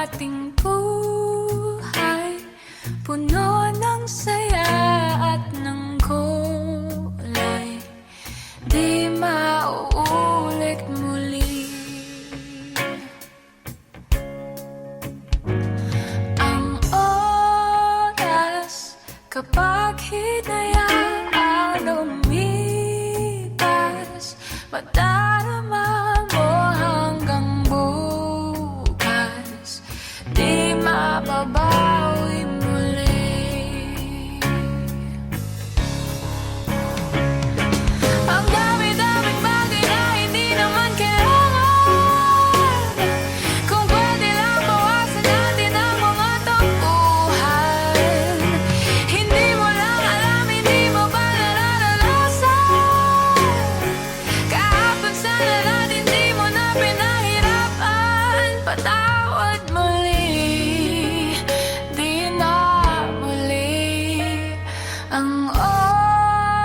ating buhay, puno ng saya at ng kulay, di mauulit muli. Ang oras kapag hinayaan lumipas, madarama mo hanggang bukas, di mababawi muli. Ang dami-daming bagay na hindi naman kailangan, kung pwede lang bawasan natin ang mga tampuhan. Hindi mo lang alam, hindi mo ba nararanasan, kahapon sana natin di mo na pinahirapan. Patawad muli, di na muli. Ang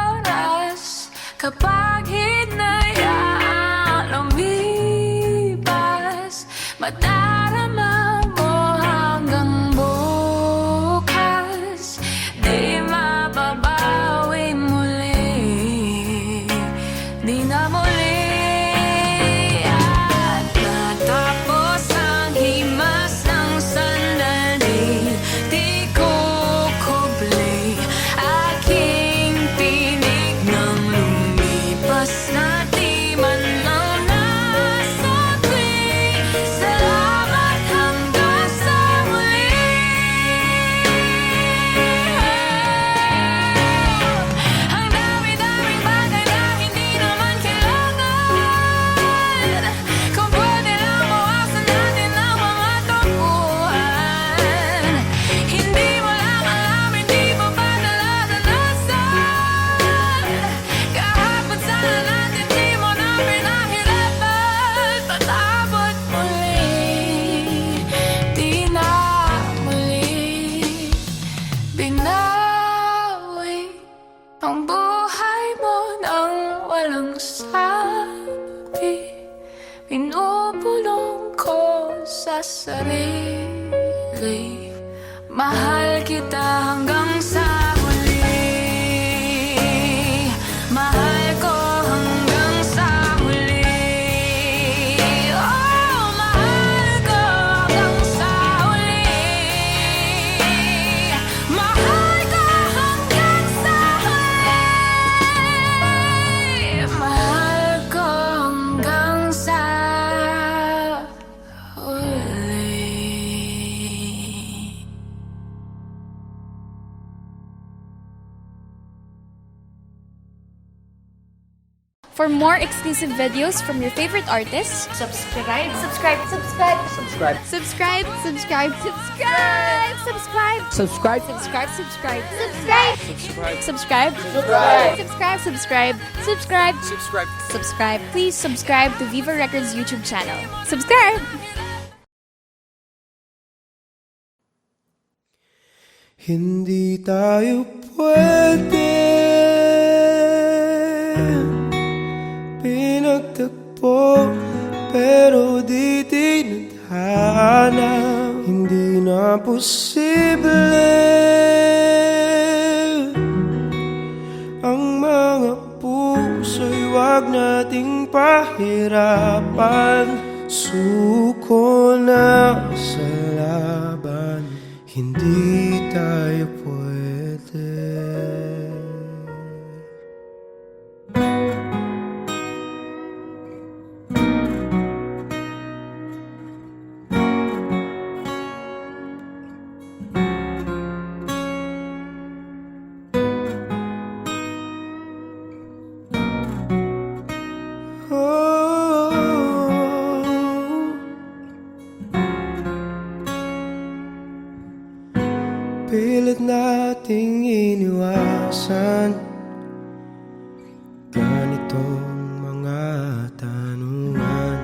oras kapag hinayaan lumipas, madarama mo hanggang bukas, di mababawi muli, di na muli. At matapos ang himas ng sandali, di kukubli aking tinig nang lumipas na di man lang nasabi. Salamat hanggang sa muli. Ang dami-daming bagay na hindi naman kailangan, kung pwede lang bawasan natin ang mga tampuhan. Hindi mo lang alam, hindi mo pa nararanasan, kahapon sana natin di mo na pinahirapan. Patawad muli, di na muli. Binawi ang buhay mo nang walang sabi, pinupulong ko sa sarili, mahal kita hanggang sa huli. Mahal ko hanggang sa huli. Oh, mahal ko hanggang sa huli. Mahal ko hanggang sa huli. Mahal ko hanggang sa huli. For more exclusive videos from your favorite artists, Subscribe. subscribe, subscribe, subscribe, subscribe, subscribe, subscribe, subscribe, Subscribe. subscribe, subscribe, subscribe, subscribe, subscribe, subscribe, subscribe, subscribe. Please subscribe to Viva Records YouTube channel. Subscribe. Hindi tayo pwede pinagtagpo, pero di tinadhana. Hindi na posible ang mga puso'y wag nating pahirapan. Suko na sa laban, hindi tayo pwede. Pilit nating iniwasan ganitong mga tanungan,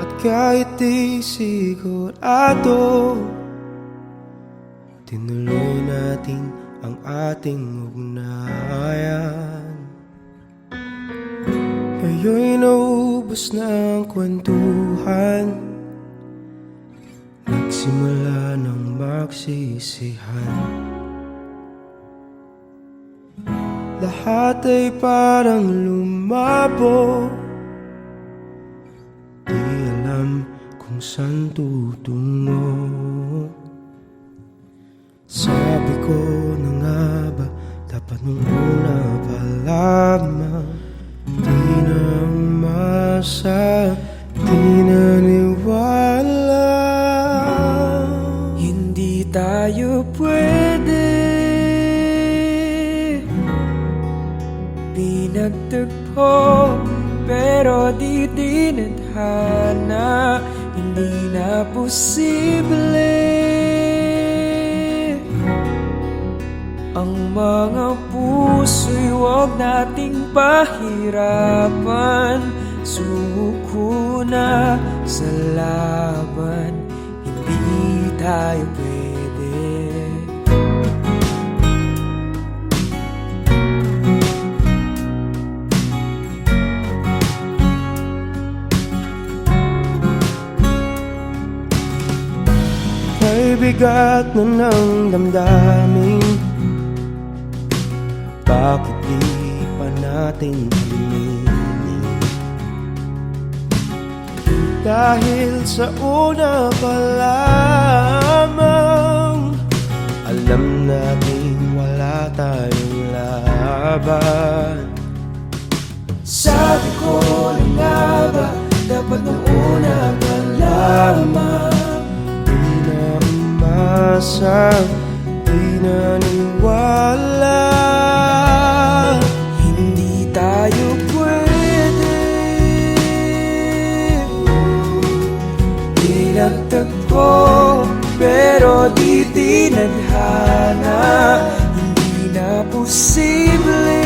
at kahit di sigurado, tinuloy natin ang ating ugnayan. Ngayon'y nauubos naubos ng kwentuhan, nagsimula ng magsisihan. Lahat ay parang lumabo, di alam kung saan tutungo. Sabi ko na nga ba, dapat nung una pa lamang, di na umasa, di naniwala. Hindi tayo pwede, pinagtagpo, pero di tinadhana. Hindi na posible ang mga puso'y huwag nating pahirapan. Sumuko na sa laban, hindi tayo pwede. May bigat na ng damdamin, bakit di pa natin aminin? Dahil sa una pa lamang, alam natin wala tayong laban. Sabi ko na nga ba, dapat nung una pa lamang, umasa, di naniwala. Hindi tayo pwede, pinagtagpo, pero di tinadhana. Hindi na posible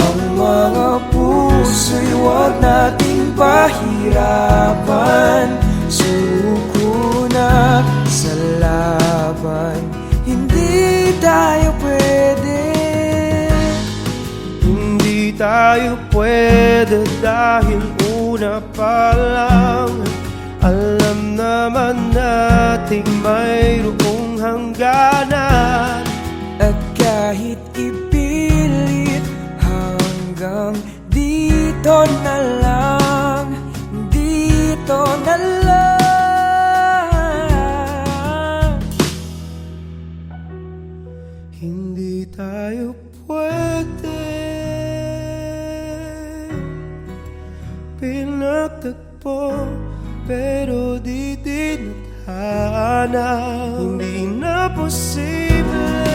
ang mga puso'y huwag nating pahirapan. Suko na sa laban, hindi tayo pwede. Hindi tayo pwede dahil una pa lang, alam naman nating mayroong hangganan. At kahit ipilit, hanggang dito na lang, dito na lang. Hindi tayo pwede, pinagtagpo, pero di tinadhana. Hindi na posible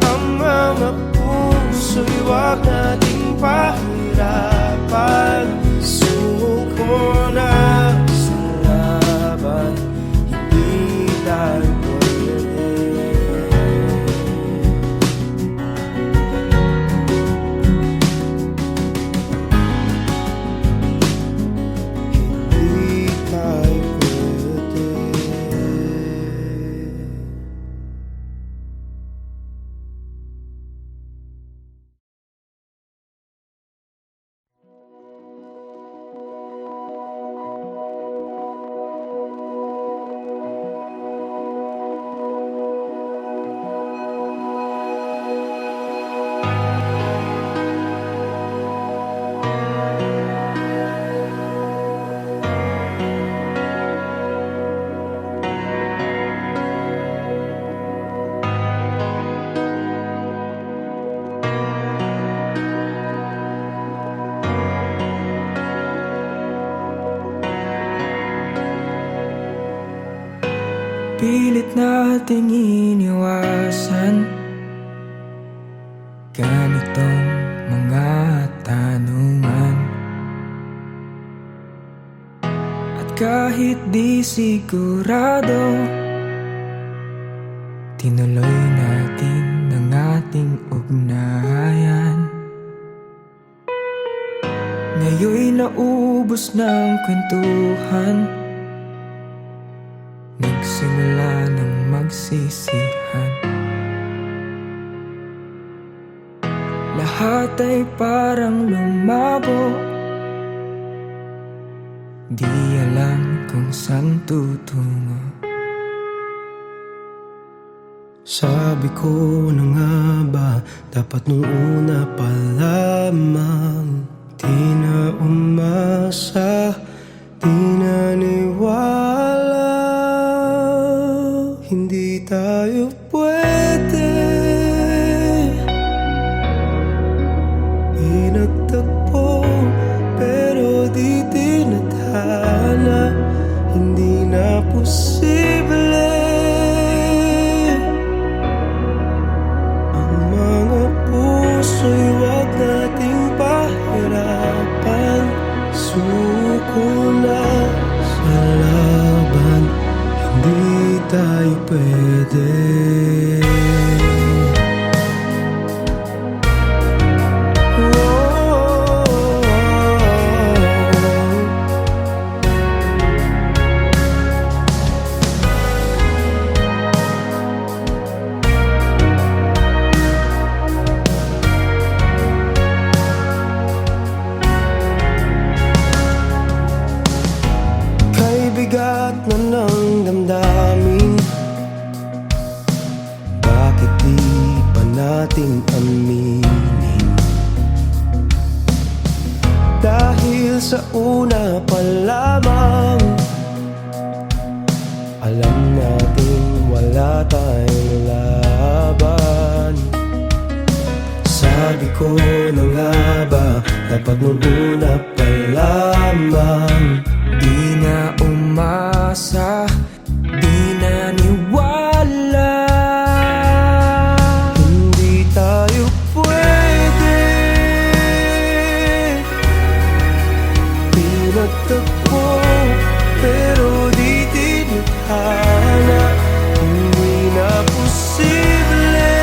ang mga puso'y huwag nating pahirapan. Suko na sa laban, hindi tayo pwede. Hindi tayo pwede. Pilit nating iniwasan ganitong mga tanungan. At kahit di sigurado, tinuloy natin ang ating ugnayan. Ngayon'y naubos ng kwentuhan, nagsimula ng magsisihan. lahat ay parang lumabo. Di alam kung saan tutungo. Sabi ko na nga ba, dapat nung una pa lamang. Di na umasa, di naniwala. Hindi tayo pwede. Pinagtagpo pero di tinadhana. Hindi na posible. Ang mga puso'y wag nating pahirapan. Suko na sa laban. Hindi tayo pwede. Bigat na ng damdamin. Bakit di pa natin aminin? Dahil sa una pa lamang, alam natin wala tayong laban. Sabi ko na nga ba, dapat nung una pa lamang. Di na umasa, di naniwala. Hindi tayo pwede. Pinagtagpo pero di tinadhana. Hindi na posible.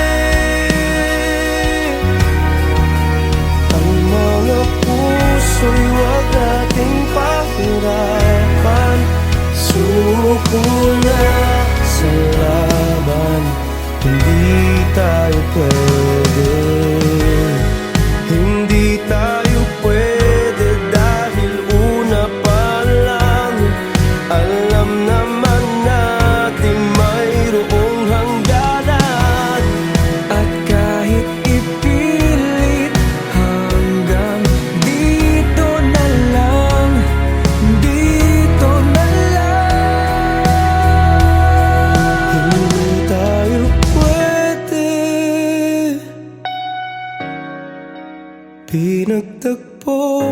Ang mga puso'y wag nating pahirapan. Suko na sa laban. Hindi tayo pwede. Hindi tayo pwede dahil una pa lang. Alam naman natin mayroong hangganan. At kahit ipilit hanggang dito na lang, dito na lang. Hindi tayo pwede. Pinagtagpo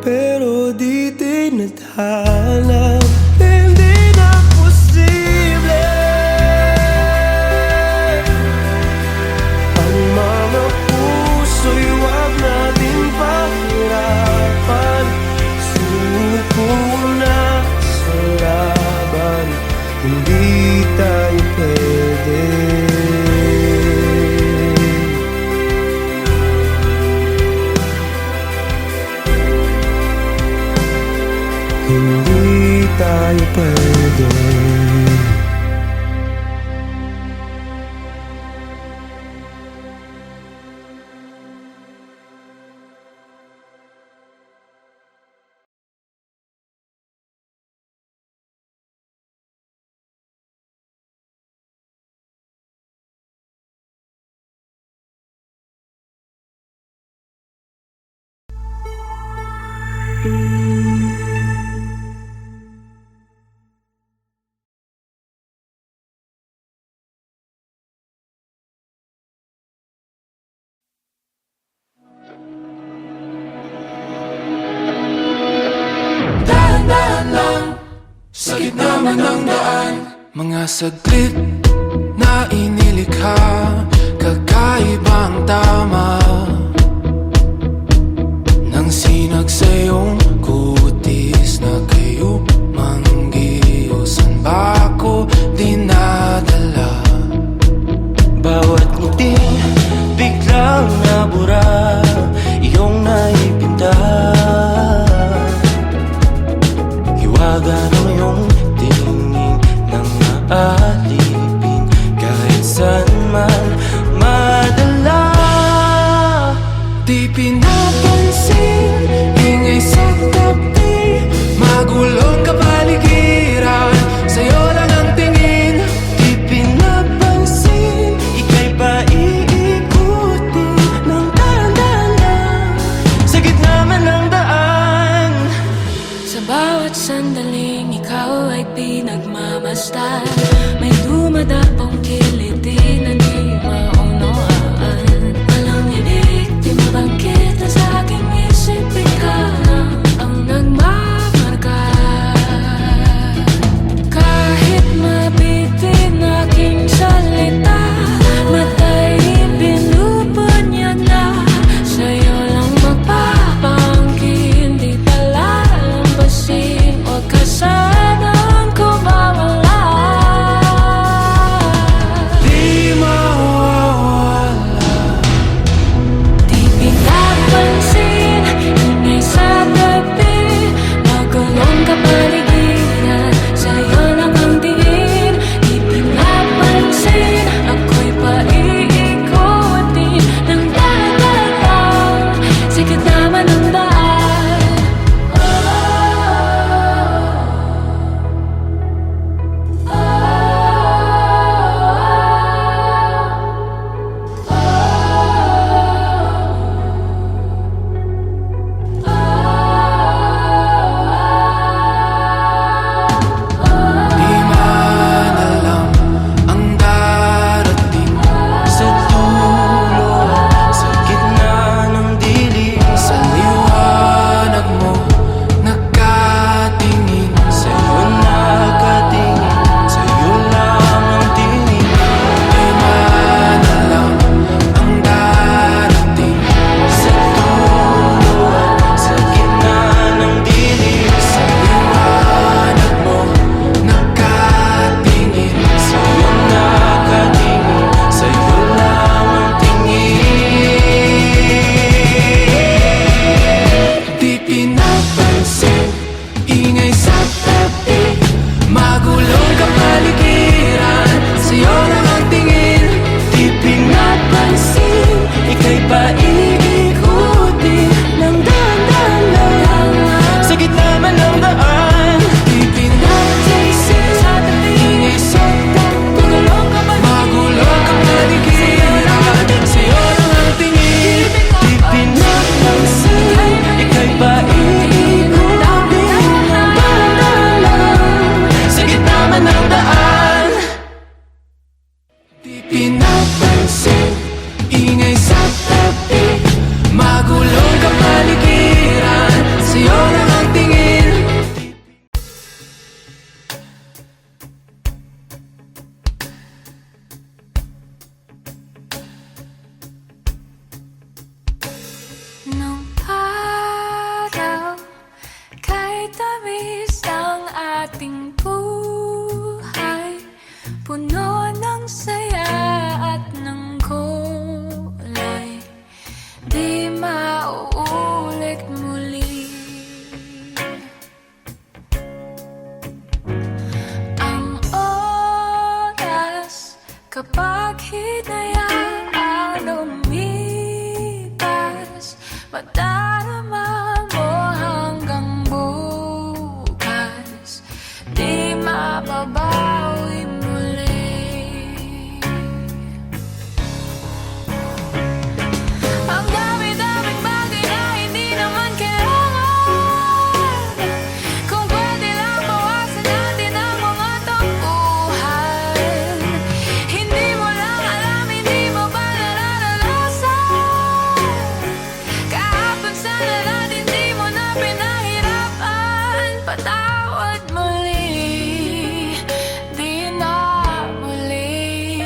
pero di tinadhana. Hindi na posible. Ang mga puso'y wag natin pahirapan. Suko na sa laban. Hindi tayo pwede. Hindi tayo pwede. Dahan-dahan lang sa gitna man ng daan. Mga saglit na inilikha, kakaibang tama nang sinag sa iyong kutis na kayo manggiyosan ba ako dinadala? Bawat ngiti biglang nabura, iyong naipinta. Hiwaga ng iyong tingin nang maalipin kahit saan man madala. Di pinapansin, ingay sa tabi, magulong kapaligiran, sa'yo lang ang tingin. Di pinapansin, ika'y paiikutin ng dahan-dahan lang, sa gitna man ng daan. Sa bawat sandaling ikaw ay pinagmamasdan, may dumadapong kiliti na di maunawaan. Walang ibig, di mabangkit na sa aking isip, ikaw lang ang nagmamarka. Kahit mabitin aking salita, matay pinupunyag na, sa'yo lang magpapangkin, di palalampasin, huwag ka sanang kumawala. Di mawawala. Di pinapansin, ingay sa tabi, magulong kapaligiran, sa'yo lang ang tingin. Di pinapansin, ako'y paiikutin ng dahan-dahan, sa gitna man ng daan. Di man alam ang darating, Sa dulo, sa gitna ng dilim, sa liwanag mo nakatingin. sa'yo nakatingin, sa'yo lang ang tingin. Di man alam ang darating, Sa dulo, sa gitna ng dilim, sa liwanag mo nakatingin. sa'yo nakatingin, sa'yo lang ang tingin. Di pinapansin, ingay sa tabi, magulong kapaligiran, sa'yo lang ang tingin. Di pinapansin, ika'y paiikutin ng dahan-dahan lang, sa gitna man ng daan. Di pinapansin, ingay sa tabi, magulong kapaligiran, sa'yo lang ang tingin. Di pinapansin, ika'y paiikutin ng dahan-dahan lang, sa gitna man ng daan. Di pinapansin, ingay sa tabi, magulong kapaligiran, sa'yo lang ang tingin. Nung araw, kay tamis ng ating buhay, puno ng saya at ng kulay, di mauulit muli. Ang oras, kapag hinayaan lumipas, madarama mo hanggang bukas, di mababawi muli. Ang dami-daming bagay na hindi naman kailangan, kung pwede lang bawasan natin ang mga tampuhan. Hindi mo lang alam, hindi mo ba nararanasan, kahapon sana natin di mo na pinahirapan. Patawad muli, di na muli.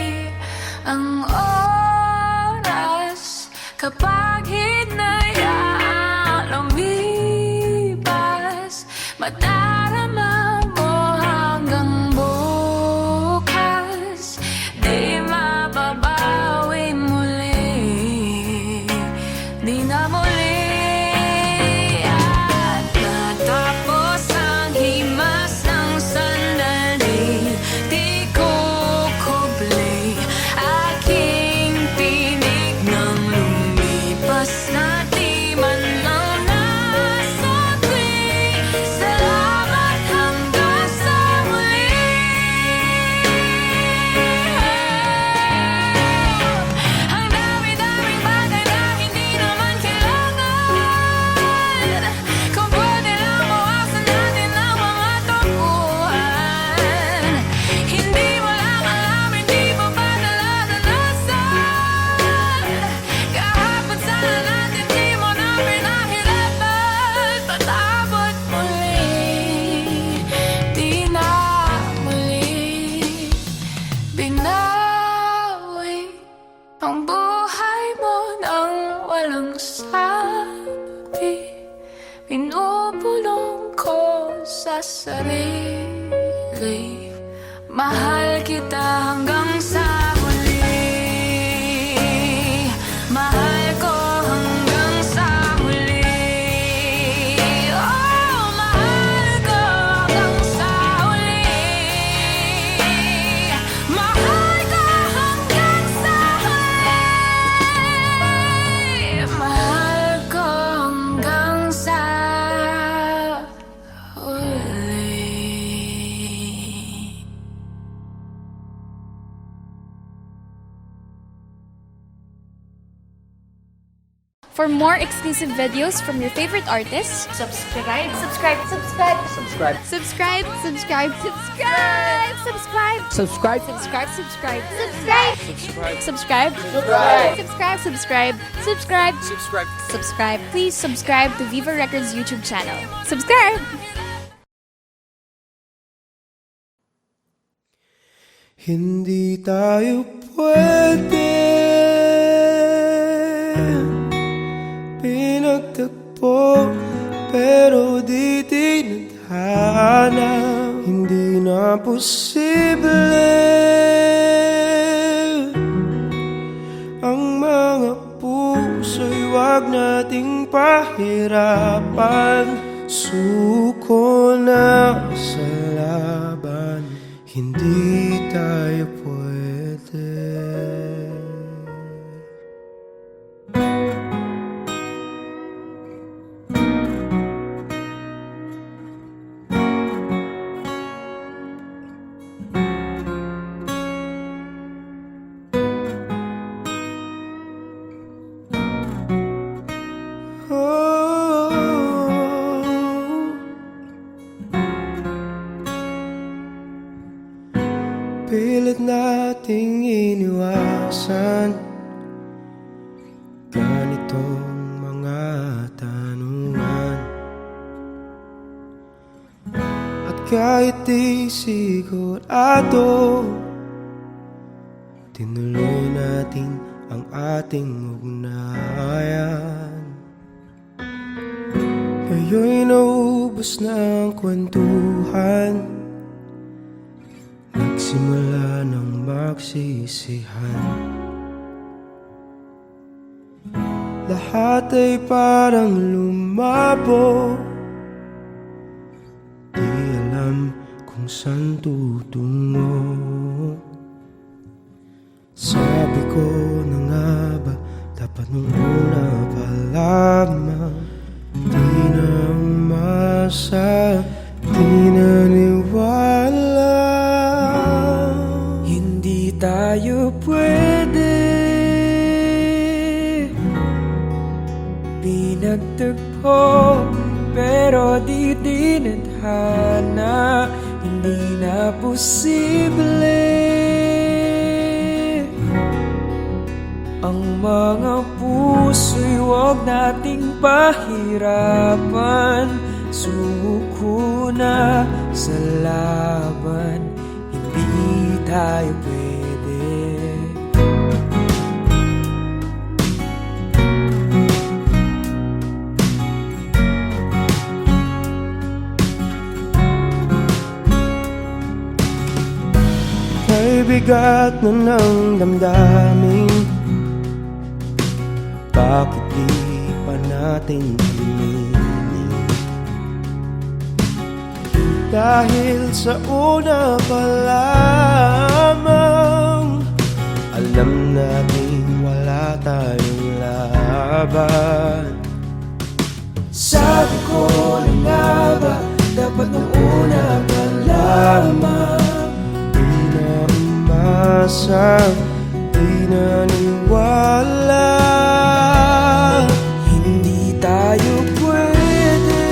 Ang oras, kapag hinayaan lumipas, madarama mo hanggang bukas, di mababawi muli, di na muli. At natapos ang himas ng sandali, di ko kubli aking tinig ng lumipas na sabi, pinupulong ko sa sarili. Mahal kita hanggang sa huli. Mahal ko hanggang sa huli. Oh, mahal ko hanggang sa huli. Mahal ko hanggang sa huli. Mahal ko hanggang sa huli. For more exclusive videos from your favorite artists, subscribe, subscribe, subscribe, subscribe, subscribe, subscribe, subscribe, subscribe, subscribe, subscribe, subscribe, subscribe, subscribe, subscribe, subscribe, subscribe, subscribe, subscribe. Please subscribe to Viva Records YouTube channel. Subscribe. Hindi tayo pwede pinagtagpo, pero di tinadhana. Hindi na posible ang mga puso'y wag nating pahirapan. Suko na sa laban, hindi tayo pwede. Pilit nating iniwasan ganitong mga tanungan. At kahit di sigurado, tinuloy natin ang ating ugnayan. Ngayon'y naubos na ang kwentuhan, nagsimula ng magsisihan. Lahat ay parang lumabo, di alam kung saan tutungo. Sabi ko na nga ba, dapat nung una pa lamang, di na umasa, di naniwala. Hindi tayo pwede pinagtagpo, pero di tinadhana. Hindi na posible ang mga puso'y wag nating pahirapan. Sumuko na sa laban, hindi tayo pwede. Kay bigat na ng damdamin, bakit di pa natin aminin? Dahil sa una pa lamang, alam natin wala tayong laban. Sabi ko na nga ba, dapat nung una pa lamang, di na umasa, di naniwala. Hindi tayo pwede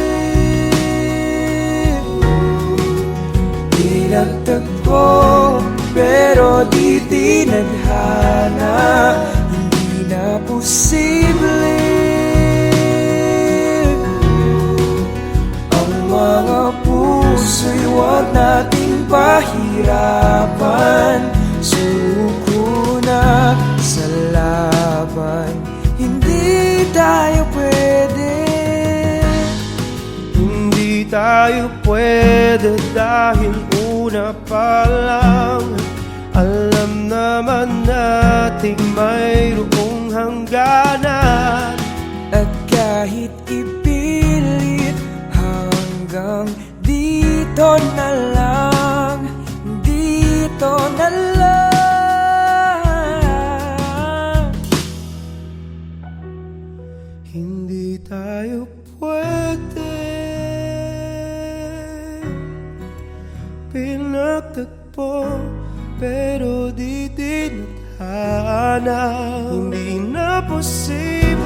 pinagtagpo, pero di tinadhana. Hindi na posible ang mga puso'y wag nating pahirapan. Suko na sa laban, tayo pwede dahil una pa lang alam naman nating mayroong hangganan. At kahit ipilit hanggang dito na lang, dito na lang, hindi tayo pwede pinagtagpo pero di tinadhana. Hindi na posible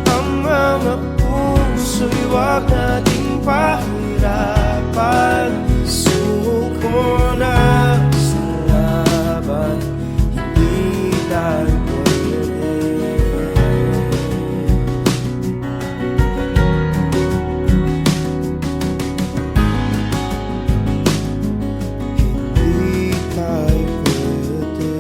ang mga puso'y wag nating pahirapan. Suko na sa laban, hindi tayo pwede. Hindi tayo pwede.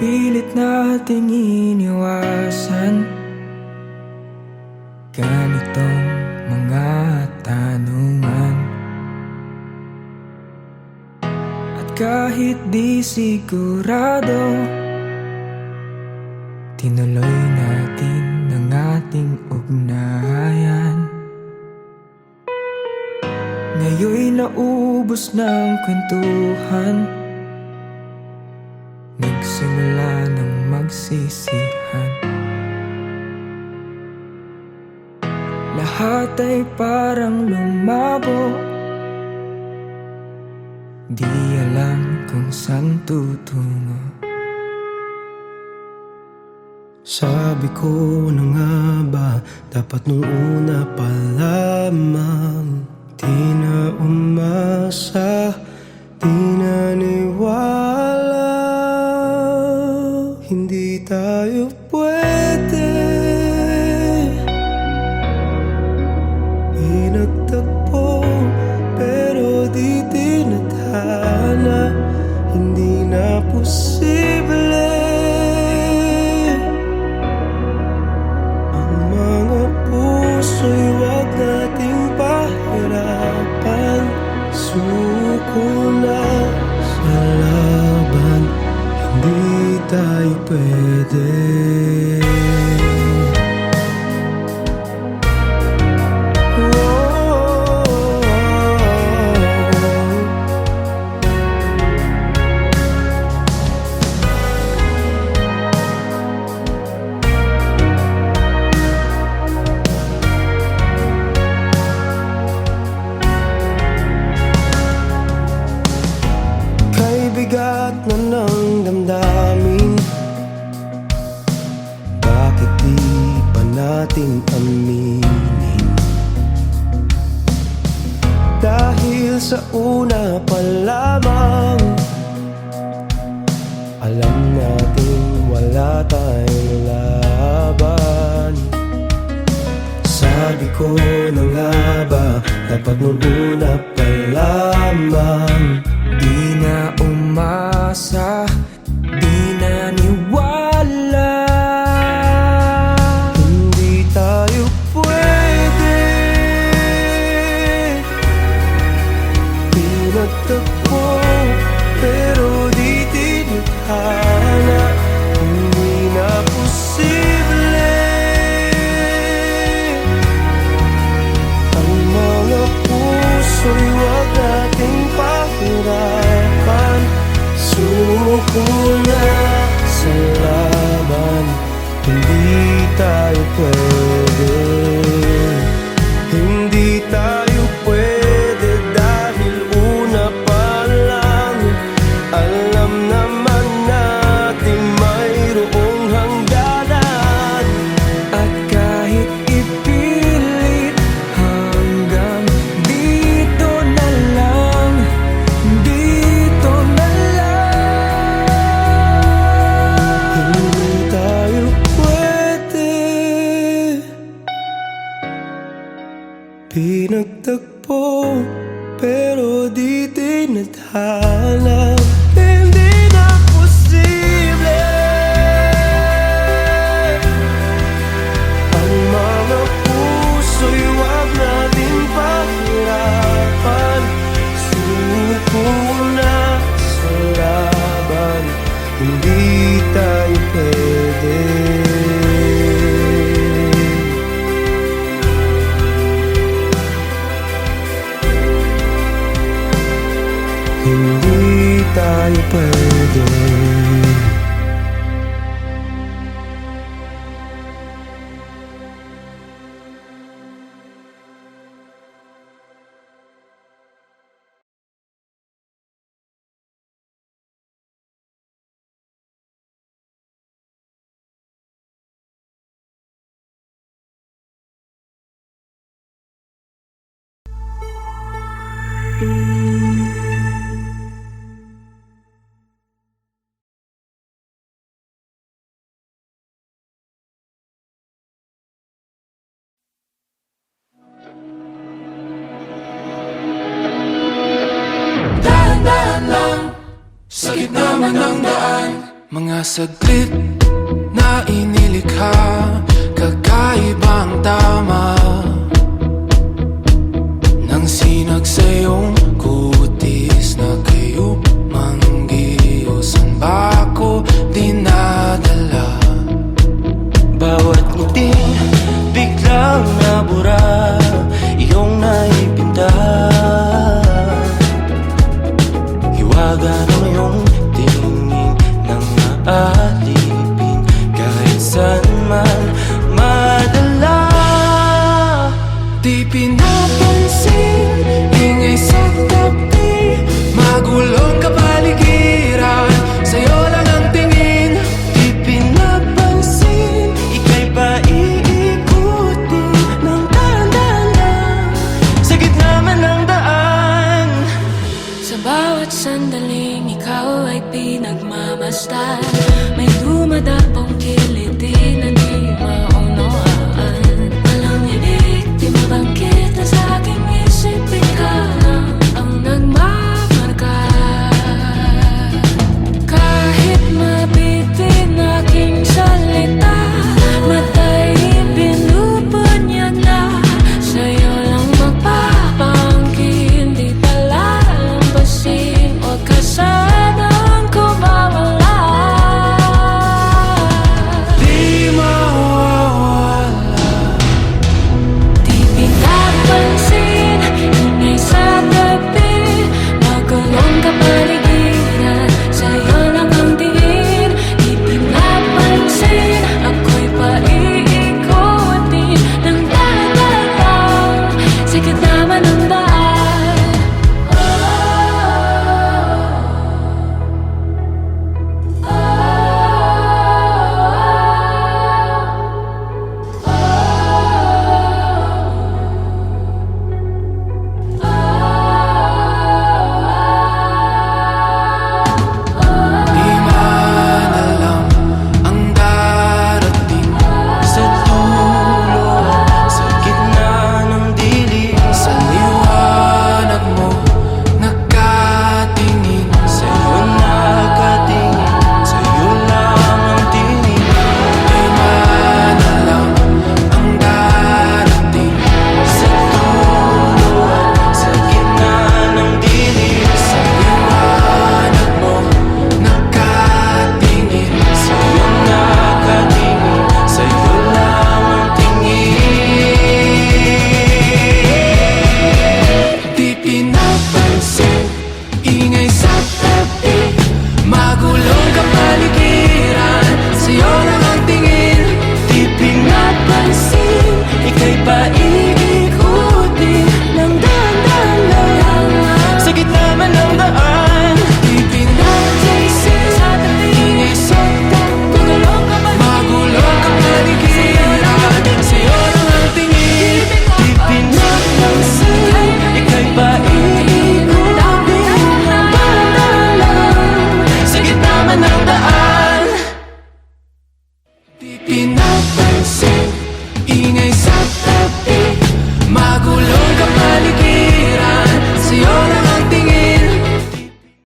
pilit nating iniwasan ganitong mga tanungan. At kahit di sigurado, tinuloy natin ang ating ugnayan. Ngayon'y naubos ng kwentuhan, nagsimula ng magsisihan. Lahat ay parang lumabo, di alam kung saan tutungo. Sabi ko na nga ba, dapat nung una pa lamang, di na umasa, di naniwala. Hindi tayo pwede pinagtagpo, pero di tinadhana. Hindi na posible ang mga puso'y wag nating pahirapan. Suko na sa laban, hindi tayo pwede. Bigat na ng damdamin, bakit di pa natin aminin? Dahil sa una pa lamang, alam natin wala tayong laban. Sabi ko na nga ba, dapat nung una pa lamang, di na umasa, di naniwala. Hindi tayo pwede pinagtagpo, pero di tinadhana. Hindi na posible ang mga puso'y wag nating pahirapan. Suko naman ang daan. Mga saglit na inilikha, kakaibang tama nang sinag sa iyong kutis na kayo manggiyo. San ba ako dinadala? Bawat ngiting biglang nabura, iyong naipinta. Hiwaga ng iyong tingin nang maalipin, kahit saan man madala. Di pinapansin, ingay sa tabi, magulong kapaligiran, sa'yo lang ang tingin. Di pinapansin, ika'y ba iikutin ng dahan-dahan sa gitna man ng daan? Sa bawat sandaling ikaw ay pinagmamasdan, may dumadapong kiliti na di maunawaan. Walang ibig, di mabangkit na sa aking isip, ikaw lang ang nagmamarka. Kahit mabitin aking salita, matay pinupunyag na, sa'yo lang magpapangkin, di palalampasin, huwag ka sanang kumawala. Di mawawala. Di pinapansin, ingay sa tabi, magulong kapaligiran, sa'yo lang ang tingin. Di pinapansin, ako'y paiikutin ng dahan-dahan sa gitna man ng daan. Di man alam ang darating Sa dulo, sa gitna ng dilim, sa liwanag mo, nakatingin sa'yo nakatingin, sa'yo lang ang tingin. Di man alam ang darating Sa dulo, sa gitna ng dilim, sa liwanag mo, nakatingin sa'yo nakatingin, sa'yo lang ang tingin. Di pinapansin, ingay sa tabi, magulong kapaligiran, sa'yo lang ang tingin. Di pinapansin, ika'y paikutin ng dahan-dahan sa gitna man ng daan. Di pinapansin, ingay sa tabi, magulong kapaligiran, sa'yo lang ang tingin. Di pinapansin, ika'y paikutin ng dahan-dahan sa gitna man ng daan. Di pinapansin.